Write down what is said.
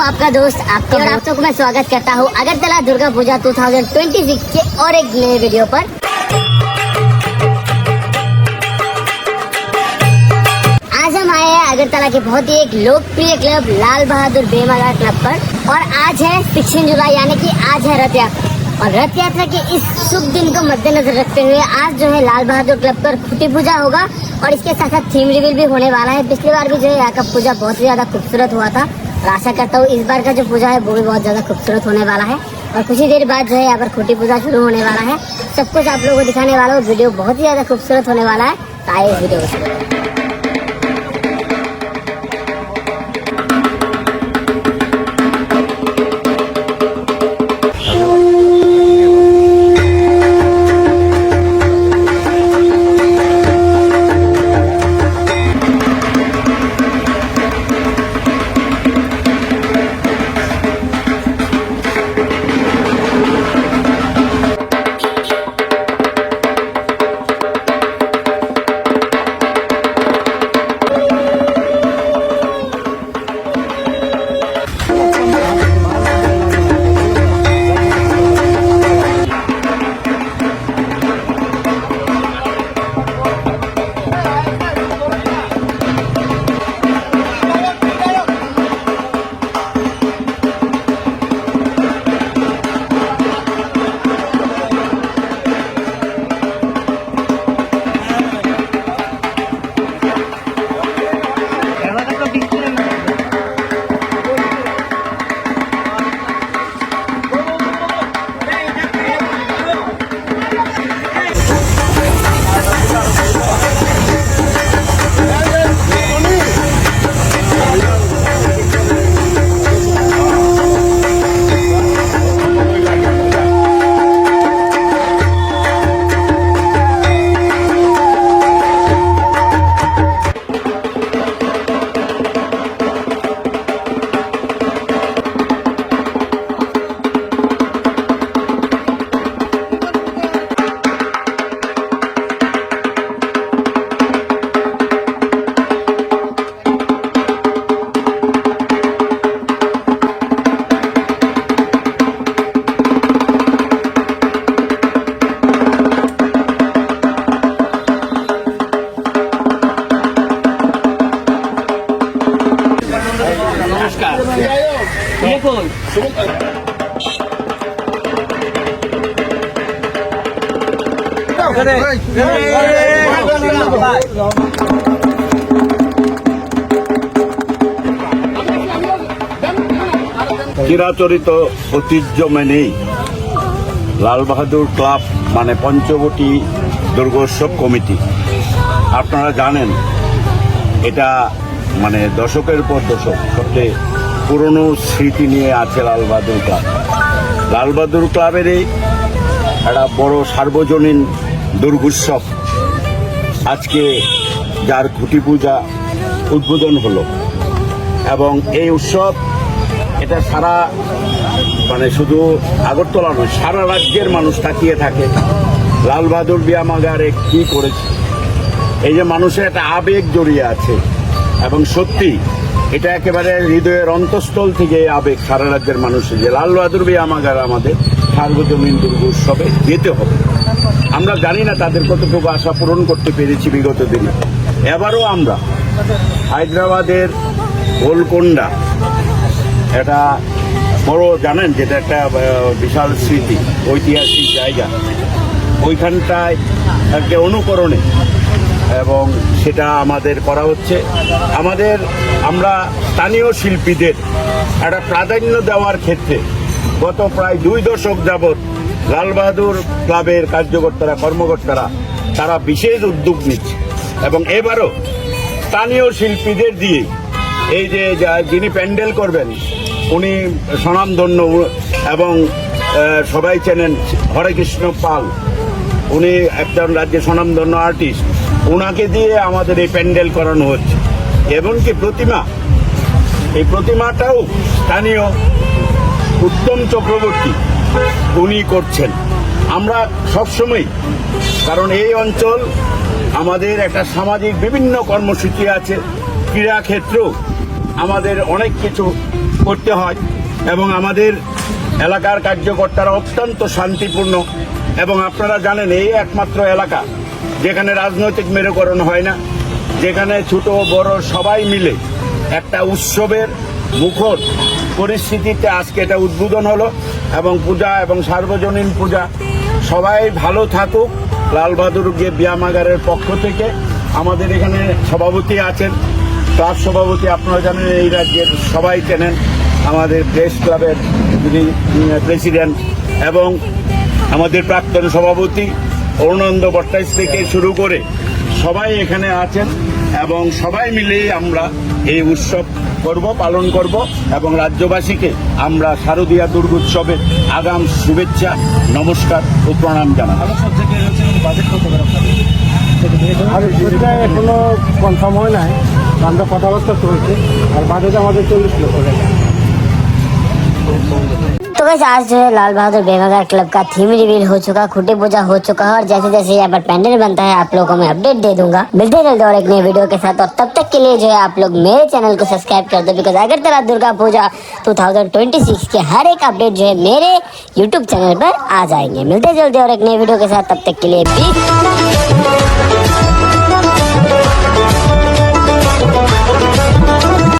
आपका दोस्त आपका और आप सबको मैं स्वागत करता हूँ अगरतला दुर्गा पूजा 2026 के और एक नए वीडियो पर। आज हम आए हैं अगरतला के बहुत ही एक लोकप्रिय क्लब लाल बहादुर बेमगार क्लब पर और आज है 16 जुलाई यानी कि आज है रथ यात्रा। और रथ यात्रा के इस शुभ दिन को मद्देनजर रखते हुए आज जो है लाल बहादुर क्लब पर खुटी पूजा होगा और इसके साथ साथ थीम रिवील भी होने वाला है। पिछली बार भी जो है यहाँ का पूजा बहुत ही ज्यादा खूबसूरत हुआ था और आशा करता हूँ इस बार का जो पूजा है वो भी बहुत ज्यादा खूबसूरत होने वाला है। और कुछ ही देर बाद जो है यहाँ पर खुटी पूजा शुरू होने वाला है। सब कुछ आप लोगों को दिखाने वाला हूँ। वीडियो बहुत ही ज्यादा खूबसूरत होने वाला है। तो आइए इस वीडियो को চিরাচরিত ঐতিহ্য মেনেই লাল বাহাদুর ক্লাব মানে পঞ্চবটি দুর্গোৎসব কমিটি, আপনারা জানেন এটা মানে দশকের পর দশক সবচেয়ে পুরনো স্মৃতি নিয়ে আছে লাল বাহাদুর ক্লাব। লাল বাহাদুর ক্লাবেরই একটা বড় সার্বজনীন দুর্গোৎসব আজকে যার খুঁটি পূজা উদ্বোধন হলো এবং এই উৎসব এটা সারা মানে শুধু আগরতলা নয় সারা রাজ্যের মানুষ তাকিয়ে থাকে লাল বাহাদুর বেয়ামাগারে কি করেছে। এই যে মানুষের একটা আবেগ জড়িয়ে আছে এবং সত্যি এটা একেবারে হৃদয়ের অন্তঃস্থল থেকে এই আবেগ সারা রাজ্যের মানুষের যে লাল বাহাদুর বেয়ামাগার আমাদের সার্বজনীন দুর্গোৎসবে যেতে হবে। আমরা জানি না তাদের কতটুকু আশা পূরণ করতে পেরেছি বিগত দিনে। এবারও আমরা হায়দ্রাবাদের গোলকোন্ডা এটা বড় জানেন যেটা একটা বিশাল স্মৃতি ঐতিহাসিক জায়গা, ওইখানটায় একটা অনুকরণে এবং সেটা আমাদের করা হচ্ছে। আমরা স্থানীয় শিল্পীদের একটা প্রাধান্য দেওয়ার ক্ষেত্রে গত প্রায় 2 দশক যাবৎ লাল বাহাদুর ক্লাবের কার্যকর্তারা কর্মকর্তারা তারা বিশেষ উদ্যোগ নিচ্ছে এবং এবারও স্থানীয় শিল্পীদের দিয়ে এই যে যিনি প্যান্ডেল করবেন উনি স্বনামধন্য এবং সবাই চেনেন হরে কৃষ্ণ পাল, উনি একজন রাজ্যের স্বনামধন্য আর্টিস্ট, ওনাকে দিয়ে আমাদের এই প্যান্ডেল করানো হচ্ছে। এমনকি এই প্রতিমাটাও স্থানীয় উত্তম চক্রবর্তী উনি করছেন। আমরা সবসময়, কারণ এই অঞ্চল আমাদের একটা সামাজিক বিভিন্ন কর্মসূচি আছে, ক্রীড়া ক্ষেত্রেও আমাদের অনেক কিছু করতে হয় এবং আমাদের এলাকার কার্যকর্তারা অত্যন্ত শান্তিপূর্ণ এবং আপনারা জানেন এই একমাত্র এলাকা যেখানে রাজনৈতিক মেরুকরণ হয় না, যেখানে ছোট বড় সবাই মিলে একটা উৎসবের মুখর পরিস্থিতিতে আজকে এটা উদ্বোধন হলো এবং পূজা এবং সার্বজনীন পূজা। সবাই ভালো থাকুক। লাল বাহাদুর ব্যায়ামাগারের পক্ষ থেকে আমাদের এখানে সভাপতি আছেন, ক্লাব সভাপতি আপনারা জানেন, এই রাজ্যের সবাই চেনেন, আমাদের প্রেস ক্লাবের যিনি প্রেসিডেন্ট এবং আমাদের প্রাক্তন সভাপতি অরুণানন্দ ভট্টাচার্য থেকে শুরু করে সবাই এখানে আছেন এবং সবাই মিলে আমরা এই উৎসব পালন করব এবং রাজ্যবাসীকে আমরা শারদীয়া দুর্গোৎসবের আগাম শুভেচ্ছা, নমস্কার ও প্রণাম জানাই। আর এটা এখনো কনফার্ম হয় নাই, আমরা কথাবার্তা চলছে। আর বাজেট আমাদের 40 লক্ষ টাকা। तो गाइस आज जो है लाल बहादुर बेमागार क्लब का थीम रिवील हो चुका, खुटी पूजा हो चुका है और जैसे जैसे यहाँ पर पैंडल बनता है आप लोगों को मैं अपडेट दे दूंगा। मिलते हैं जल्दी और एक नई वीडियो के साथ, और तब तक के लिए जो है आप लोग मेरे चैनल को सब्सक्राइब कर दो, बिकॉज अगरतला दुर्गा पूजा 2026 के हर एक अपडेट जो है मेरे यूट्यूब चैनल पर आ जाएंगे। मिलते हैं जल्दी और एक नई वीडियो के साथ, तब तक के लिए प्लीज।